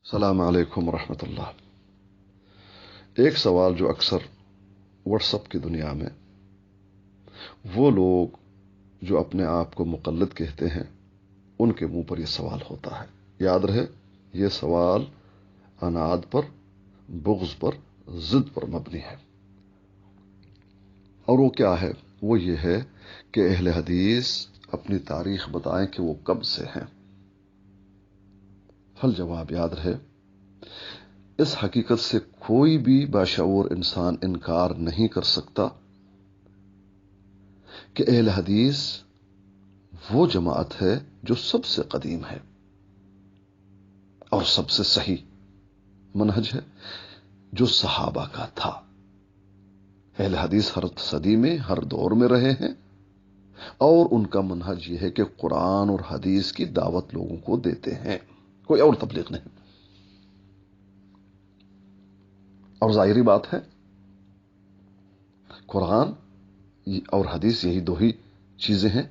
السلام علیکم ورحمۃ اللہ۔ ایک سوال جو اکثر واٹس ایپ کی دنیا میں وہ لوگ جو اپنے آپ کو مقلد کہتے ہیں ان کے منہ پر یہ سوال ہوتا ہے، یاد رہے یہ سوال عناد پر، بغض پر، ضد پر مبنی ہے، اور وہ کیا ہے؟ وہ یہ ہے کہ اہل حدیث اپنی تاریخ بتائیں کہ وہ کب سے ہیں۔ جواب یاد رہے، اس حقیقت سے کوئی بھی باشعور انسان انکار نہیں کر سکتا کہ اہل حدیث وہ جماعت ہے جو سب سے قدیم ہے اور سب سے صحیح منہج ہے جو صحابہ کا تھا۔ اہل حدیث ہر صدی میں، ہر دور میں رہے ہیں، اور ان کا منہج یہ ہے کہ قرآن اور حدیث کی دعوت لوگوں کو دیتے ہیں، کوئی اور تبلیغ نہیں۔ اور ظاہری بات ہے قرآن اور حدیث یہی دو ہی چیزیں ہیں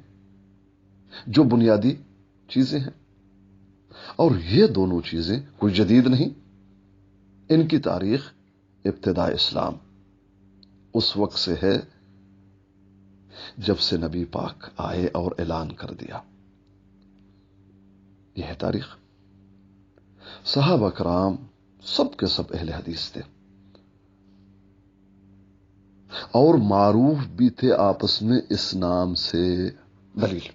جو بنیادی چیزیں ہیں، اور یہ دونوں چیزیں کوئی جدید نہیں۔ ان کی تاریخ ابتداء اسلام اس وقت سے ہے جب سے نبی پاک آئے اور اعلان کر دیا، یہ ہے تاریخ۔ صحابہ کرام سب کے سب اہل حدیث تھے اور معروف بھی تھے آپس میں اس نام سے۔ دلیل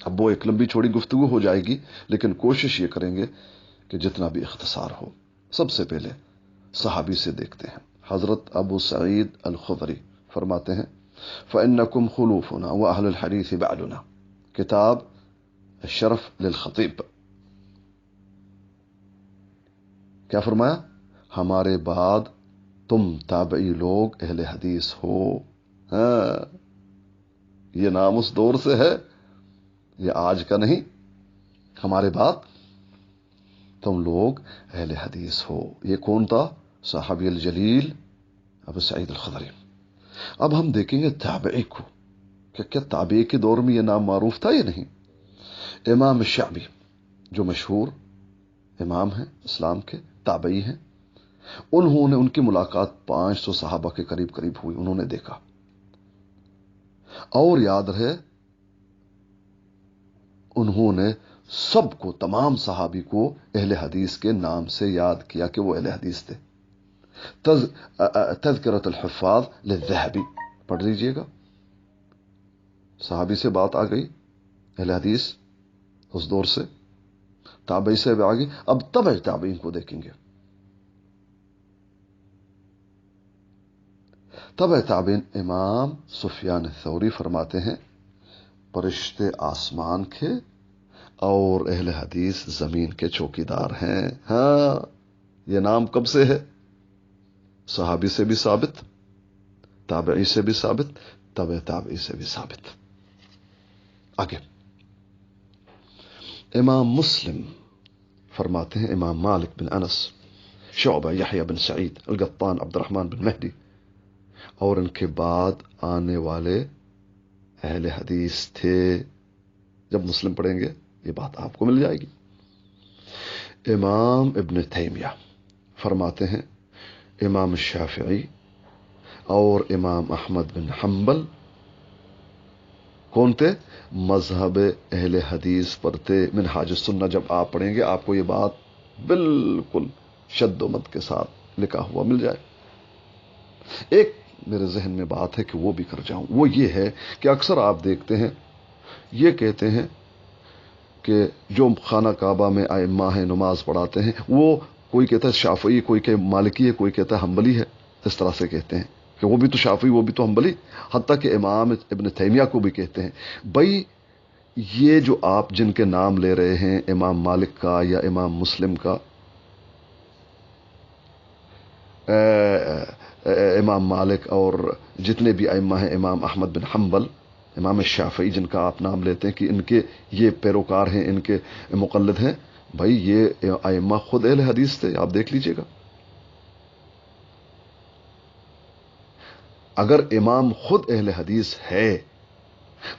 اب وہ ایک لمبی چھوڑی گفتگو ہو جائے گی، لیکن کوشش یہ کریں گے کہ جتنا بھی اختصار ہو۔ سب سے پہلے صحابی سے دیکھتے ہیں۔ حضرت ابو سعید الخدری فرماتے ہیں فَإِنَّكُمْ خُلُوفُنَا وَأَهْلُ الْحَدِيثِ بَعْدُنَا، کتاب الشرف للخطیب۔ کیا فرمایا؟ ہمارے بعد تم تابعی لوگ اہل حدیث ہو۔ ہاں، یہ نام اس دور سے ہے، یہ آج کا نہیں۔ ہمارے بعد تم لوگ اہل حدیث ہو۔ یہ کون تھا؟ صحابی الجلیل ابو سعید الخدری۔ اب ہم دیکھیں گے تابعی کو کہ کیا تابعی کے دور میں یہ نام معروف تھا یا نہیں۔ امام شعبی جو مشہور امام ہیں اسلام کے، تابعی ہیں، انہوں نے، ان کی ملاقات 500 صحابہ کے قریب ہوئی، انہوں نے دیکھا، اور یاد رہے انہوں نے سب کو، تمام صحابی کو اہل حدیث کے نام سے یاد کیا کہ وہ اہل حدیث تھے۔ تذکرۃ الحفاظ للذہبی پڑھ لیجئے گا۔ صحابی سے بات آ گئی، اہل حدیث اس دور سے، تابعی سے بھی آگے، اب تبع تابعین کو دیکھیں گے۔ تبع تابعین امام سفیان الثوری فرماتے ہیں فرشتے آسمان کے اور اہل حدیث زمین کے چوکیدار ہیں۔ ہاں، یہ نام کب سے ہے؟ صحابی سے بھی ثابت، تابعی سے بھی ثابت، تبع تابعی سے بھی ثابت۔ آگے امام مسلم فرماتے ہیں امام مالک بن انس، شعبہ یحییٰ بن سعید، القطان عبد الرحمن بن مہدی، اور ان کے بعد آنے والے اہل حدیث تھے۔ جب مسلم پڑھیں گے یہ بات آپ کو مل جائے گی۔ امام ابن تیمیہ فرماتے ہیں امام شافعی اور امام احمد بن حنبل کون تھے؟ مذہب اہل حدیث پر تھے۔ منہاج السنہ جب آپ پڑھیں گے آپ کو یہ بات بالکل شد و مد کے ساتھ لکھا ہوا مل جائے۔ ایک میرے ذہن میں بات ہے کہ وہ بھی کر جاؤں، وہ یہ ہے کہ اکثر آپ دیکھتے ہیں یہ کہتے ہیں کہ جو خانہ کعبہ میں ائمہ ہیں نماز پڑھاتے ہیں، وہ کوئی کہتا ہے شافعی، کوئی کہ مالکی ہے، کوئی کہتا ہے حنبلی ہے، اس طرح سے کہتے ہیں کہ وہ بھی تو شافعی، وہ بھی تو حنبلی، حتیٰ کہ امام ابن تیمیہ کو بھی کہتے ہیں۔ بھائی یہ جو آپ جن کے نام لے رہے ہیں، امام مالک کا یا امام مسلم کا، امام مالک اور جتنے بھی ائمہ ہیں، امام احمد بن حنبل، امام شافعی جن کا آپ نام لیتے ہیں کہ ان کے یہ پیروکار ہیں، ان کے مقلد ہیں، بھائی یہ ائمہ خود اہل حدیث تھے، آپ دیکھ لیجئے گا۔ اگر امام خود اہل حدیث ہے،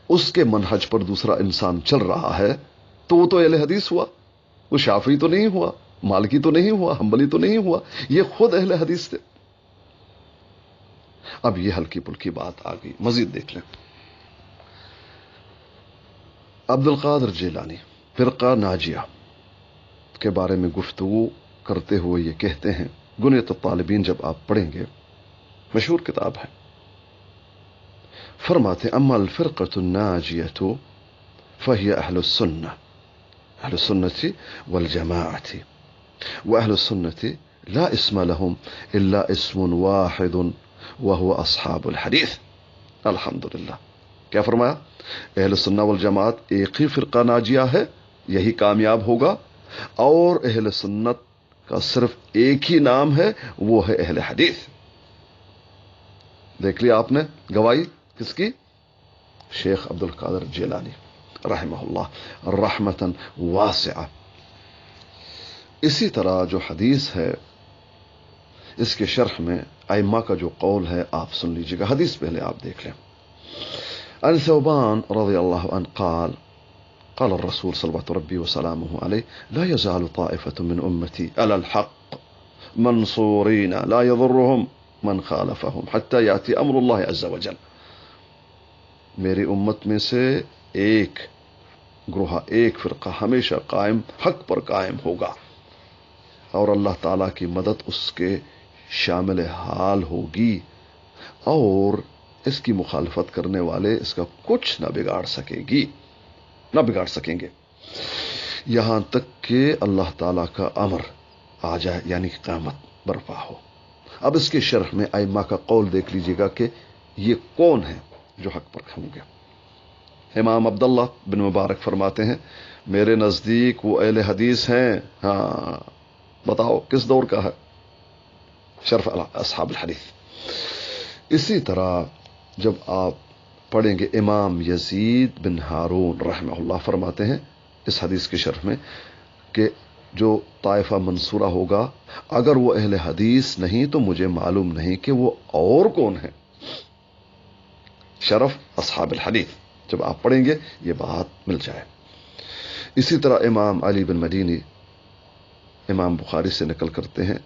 اس کے منہج پر دوسرا انسان چل رہا ہے، تو وہ تو اہل حدیث ہوا، وہ شافعی تو نہیں ہوا۔ مالکی تو نہیں ہوا, حنبلی تو نہیں ہوا, یہ خود اہل حدیث تھے. اب یہ ہلکی پلکی بات آ گئی, مزید دیکھ لیں. عبد القادر جیلانی فرقہ ناجیہ کے بارے میں گفتگو کرتے ہوئے یہ کہتے ہیں, گنیت الطالبین جب آپ پڑھیں گے, مشہور کتاب ہے, فرماتے اما الفرقۃ الناجیۃ فہی اہل السنہ, اہل السنۃ والجماعۃ, واہل السنۃ لا اسم لهم الا اسم واحد وهو اصحاب الحدیث. الحمدللہ. کیا فرمایا؟ اہل السنہ والجماعت ایک ہی فرقہ ناجیہ ہے, یہی کامیاب ہوگا, اور اہل سنت کا صرف ایک ہی نام ہے, وہ ہے اہل حدیث. دیکھ لیا آپ نے گواہی کس کی؟ شیخ عبد القادر جیلانی رحمہ اللہ رحمتا واسعہ. اسی طرح جو حدیث ہے اس کے شرح میں ائمہ کا جو قول ہے آپ سن لیجیے گا. حدیث پہلے آپ دیکھ لیں. عن ثوبان رضی اللہ عنہ قال قال الرسول صلوات ربی وسلامه علیہ لا يزال طائفة من امتی على الحق منصورین لا يضرهم من خالفهم حتى یاتی امر اللہ عز وجل. میری امت میں سے ایک گروہ, ایک فرقہ ہمیشہ قائم, حق پر قائم ہوگا, اور اللہ تعالی کی مدد اس کے شامل حال ہوگی, اور اس کی مخالفت کرنے والے اس کا کچھ نہ بگاڑ سکیں گے یہاں تک کہ اللہ تعالی کا امر آ جائے, یعنی قیامت برپا ہو. اب اس کے شرح میں ائمہ کا قول دیکھ لیجیے گا کہ یہ کون ہے جو حق پر ہوں گے. امام عبداللہ بن مبارک فرماتے ہیں میرے نزدیک وہ اہل حدیث ہیں. ہاں بتاؤ کس دور کا ہے؟ شرف اصحاب الحدیث. اسی طرح جب آپ پڑھیں گے امام یزید بن ہارون رحمہ اللہ فرماتے ہیں اس حدیث کے شرح میں کہ جو طائفہ منصورہ ہوگا اگر وہ اہل حدیث نہیں تو مجھے معلوم نہیں کہ وہ اور کون ہیں. شرف اصحاب الحدیث جب آپ پڑھیں گے یہ بات مل جائے. اسی طرح امام علی بن مدینی امام بخاری سے نقل کرتے ہیں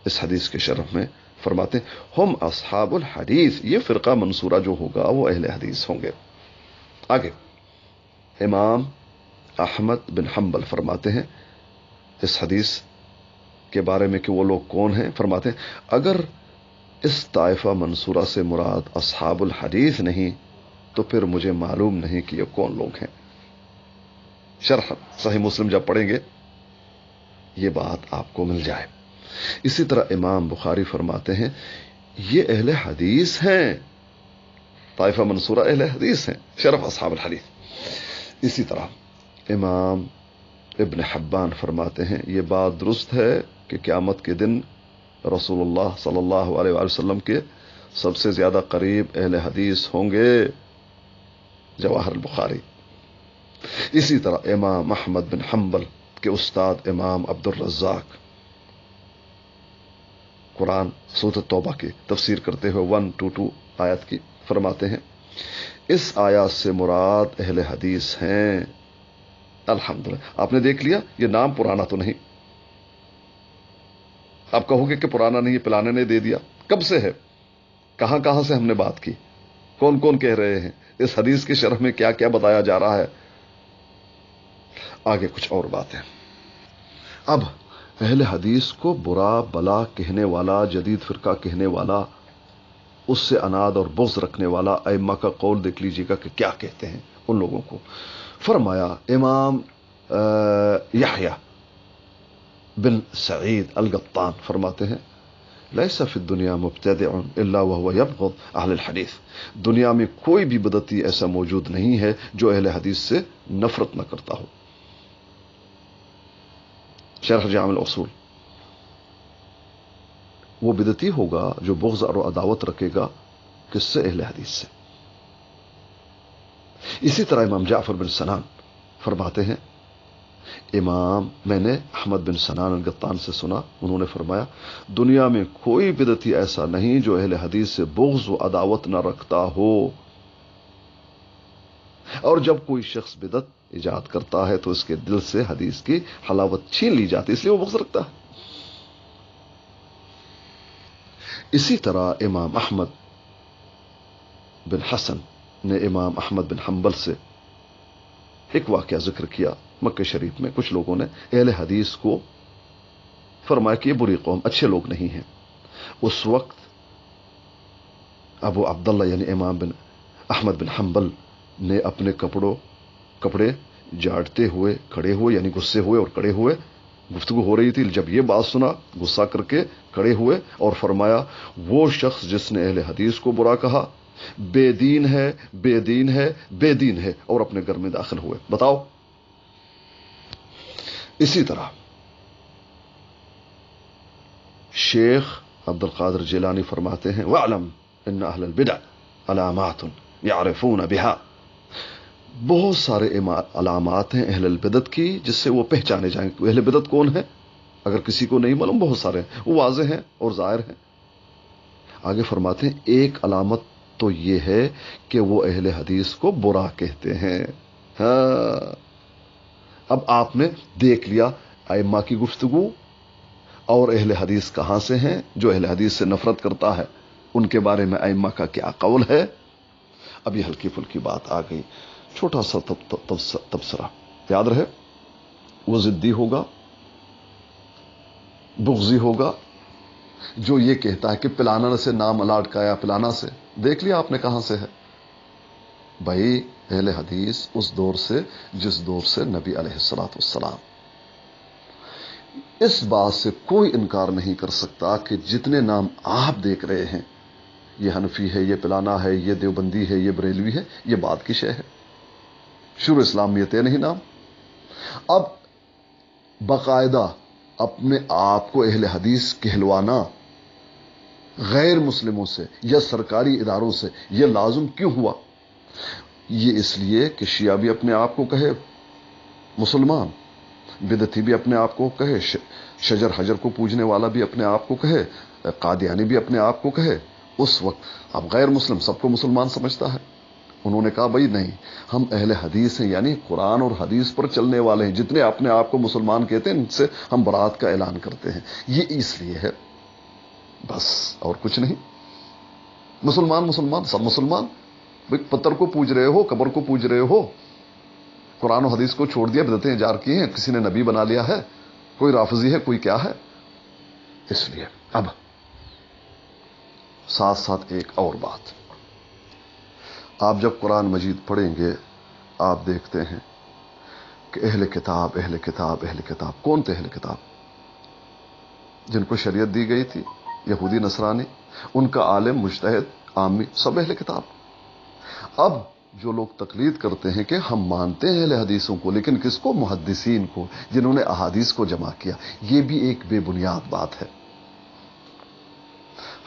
اس حدیث کے شرح میں, فرماتے ہیں ہم اصحاب الحدیث, یہ فرقہ منصورہ جو ہوگا وہ اہل حدیث ہوں گے. آگے امام احمد بن حنبل فرماتے ہیں اس حدیث کے بارے میں کہ وہ لوگ کون ہیں, فرماتے ہیں اگر اس طائفہ منصورہ سے مراد اصحاب الحدیث نہیں تو پھر مجھے معلوم نہیں کہ یہ کون لوگ ہیں. شرح صحیح مسلم جب پڑھیں گے یہ بات آپ کو مل جائے. اسی طرح امام بخاری فرماتے ہیں یہ اہل حدیث ہیں, طائفہ منصورہ اہل حدیث ہیں, شرف اصحاب الحدیث. اسی طرح امام ابن حبان فرماتے ہیں یہ بات درست ہے کہ قیامت کے دن رسول اللہ صلی اللہ علیہ وآلہ وسلم کے سب سے زیادہ قریب اہل حدیث ہوں گے. جواہر البخاری. اسی طرح امام احمد بن حنبل کے استاد امام عبد الرزاق قرآن سورۃ التوبہ کی تفسیر کرتے ہوئے 122 آیت کی فرماتے ہیں اس آیات سے مراد اہل حدیث ہیں. الحمدللہ. آپ نے دیکھ لیا یہ نام پرانا تو نہیں. آپ کہو گے کہ پرانا نہیں, پلانے نے دے دیا. کب سے ہے, کہاں کہاں سے ہم نے بات کی, کون کون کہہ رہے ہیں, اس حدیث کی شرح میں کیا کیا بتایا جا رہا ہے. آگے کچھ اور باتیں. اب اہل حدیث کو برا بلا کہنے والا, جدید فرقہ کہنے والا, اس سے اناد اور بغض رکھنے والا ائمہ کا قول دیکھ لیجیے گا کہ کیا کہتے ہیں ان لوگوں کو. فرمایا امام یحییٰ بن سعید القطان فرماتے ہیں لیس فی الدنیا مبتدع الا وهو یبغض اہل الحدیث. دنیا میں کوئی بھی بدعتی ایسا موجود نہیں ہے جو اہل حدیث سے نفرت نہ کرتا ہو. شرح جامع الاصول. وہ بدعتی ہوگا جو بغض اور عداوت رکھے گا کس سے؟ اہل حدیث سے. اسی طرح امام جعفر بن سنان فرماتے ہیں میں نے احمد بن سنان القطان سے سنا, انہوں نے فرمایا دنیا میں کوئی بدعتی ایسا نہیں جو اہل حدیث سے بغض و عداوت نہ رکھتا ہو, اور جب کوئی شخص بدعت ایجاد کرتا ہے تو اس کے دل سے حدیث کی حلاوت چھین لی جاتی، اس لیے وہ بغض رکھتا ہے۔ اسی طرح امام احمد بن حسن نے امام احمد بن حنبل سے ایک واقعہ ذکر کیا مکہ شریف میں کچھ لوگوں نے اہل حدیث کو فرمایا کہ یہ بری قوم، اچھے لوگ نہیں ہیں۔ اس وقت ابو عبداللہ یعنی امام بن احمد بن حنبل نے اپنے کپڑے جاڑتے ہوئے کھڑے ہوئے، یعنی غصے ہوئے اور کھڑے ہوئے، گفتگو ہو رہی تھی، جب یہ بات سنا غصہ کر کے کھڑے ہوئے اور فرمایا وہ شخص جس نے اہل حدیث کو برا کہا بے دین ہے، بے دین ہے، بے دین ہے، اور اپنے گھر میں داخل ہوئے۔ بتاؤ۔ اسی طرح شیخ عبد القادر جیلانی فرماتے ہیں وَاعْلَمْ إِنَّ أَهْلَ الْبِدْعِ عَلَامَاتٌ يَعْرِفُونَ بِهَا، بہت سارے علامات ہیں اہل البدعت کی جس سے وہ پہچانے جائیں کہ اہل بدعت کون ہے۔ اگر کسی کو نہیں معلوم، بہت سارے ہیں، وہ واضح ہیں اور ظاہر ہیں۔ آگے فرماتے ہیں ایک علامت تو یہ ہے کہ وہ اہل حدیث کو برا کہتے ہیں۔ ہاں، اب آپ نے دیکھ لیا ائمہ کی گفتگو اور اہل حدیث کہاں سے ہیں۔ جو اہل حدیث سے نفرت کرتا ہے ان کے بارے میں ائمہ کا کیا قول ہے۔ اب یہ ہلکی پھلکی بات آ گئی، چھوٹا سا تبصرہ یاد رہے، وہ ضدی ہوگا، بغضی ہوگا جو یہ کہتا ہے کہ پلانا سے نام اٹکایا، پلانا سے، دیکھ لیا آپ نے کہاں سے ہے۔ بھائی اہل حدیث اس دور سے جس دور سے نبی علیہ الصلوۃ والسلام، اس بات سے کوئی انکار نہیں کر سکتا کہ جتنے نام آپ دیکھ رہے ہیں، یہ حنفی ہے، یہ پلانا ہے، یہ دیوبندی ہے، یہ بریلوی ہے، یہ بات کی شے ہے۔ شروع اسلام میں یہ تھے نہیں نام۔ اب باقاعدہ اپنے آپ کو اہل حدیث کہلوانا غیر مسلموں سے یا سرکاری اداروں سے یہ لازم کیوں ہوا؟ یہ اس لیے کہ شیعہ بھی اپنے آپ کو کہے مسلمان، بدعتی بھی اپنے آپ کو کہے، شجر حجر کو پوجنے والا بھی اپنے آپ کو کہے، قادیانی بھی اپنے آپ کو کہے۔ اس وقت اب غیر مسلم سب کو مسلمان سمجھتا ہے۔ انہوں نے کہا بھائی نہیں، ہم اہل حدیث ہیں، یعنی قرآن اور حدیث پر چلنے والے ہیں، جتنے اپنے آپ کو مسلمان کہتے ہیں ان سے ہم برات کا اعلان کرتے ہیں۔ یہ اس لیے ہے، بس اور کچھ نہیں۔ مسلمان سب مسلمان، بھائی پتھر کو پوج رہے ہو، قبر کو پوج رہے ہو، قرآن و حدیث کو چھوڑ دیا، بدعتیں ایجاد کی ہیں، کسی نے نبی بنا لیا ہے، کوئی رافضی ہے، کوئی کیا ہے۔ اس لیے اب ساتھ ساتھ ایک اور بات، آپ جب قرآن مجید پڑھیں گے آپ دیکھتے ہیں کہ اہل کتاب اہل کتاب اہل کتاب، کون تھے اہل کتاب؟ جن کو شریعت دی گئی تھی، یہودی نصرانی، ان کا عالم مجتہد عامی سب اہل کتاب۔ اب جو لوگ تقلید کرتے ہیں کہ ہم مانتے ہیں اہل حدیثوں کو، لیکن کس کو؟ محدثین کو، جنہوں نے احادیث کو جمع کیا، یہ بھی ایک بے بنیاد بات ہے۔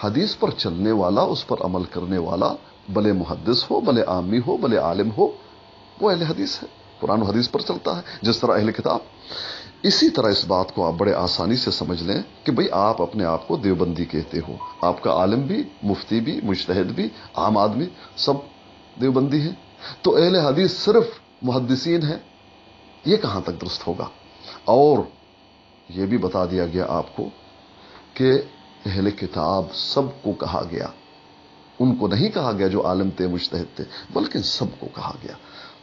حدیث پر چلنے والا، اس پر عمل کرنے والا، بھلے محدث ہو، بھلے عامی ہو، بھلے عالم ہو، وہ اہل حدیث ہے، قرآن و حدیث پر چلتا ہے، جس طرح اہل کتاب۔ اسی طرح اس بات کو آپ بڑے آسانی سے سمجھ لیں کہ بھئی آپ اپنے آپ کو دیوبندی کہتے ہو، آپ کا عالم بھی، مفتی بھی، مجتہد بھی، عام آدمی سب دیوبندی ہیں، تو اہل حدیث صرف محدثین ہیں، یہ کہاں تک درست ہوگا؟ اور یہ بھی بتا دیا گیا آپ کو کہ اہل کتاب سب کو کہا گیا، ان کو نہیں کہا گیا جو عالم تھے، مجتہد تھے، بلکہ سب کو کہا گیا۔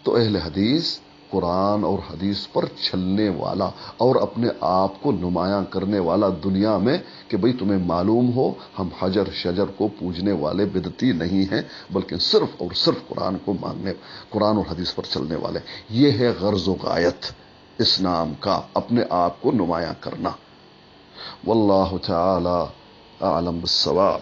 تو اہل حدیث قرآن اور حدیث پر چلنے والا اور اپنے آپ کو نمایاں کرنے والا دنیا میں، کہ بھئی تمہیں معلوم ہو ہم حجر شجر کو پوجنے والے بدعتی نہیں ہیں، بلکہ صرف اور صرف قرآن کو ماننے، قرآن اور حدیث پر چلنے والے۔ یہ ہے غرض و غایت اس نام کا، اپنے آپ کو نمایاں کرنا۔ واللہ تعالی اعلم بالصواب۔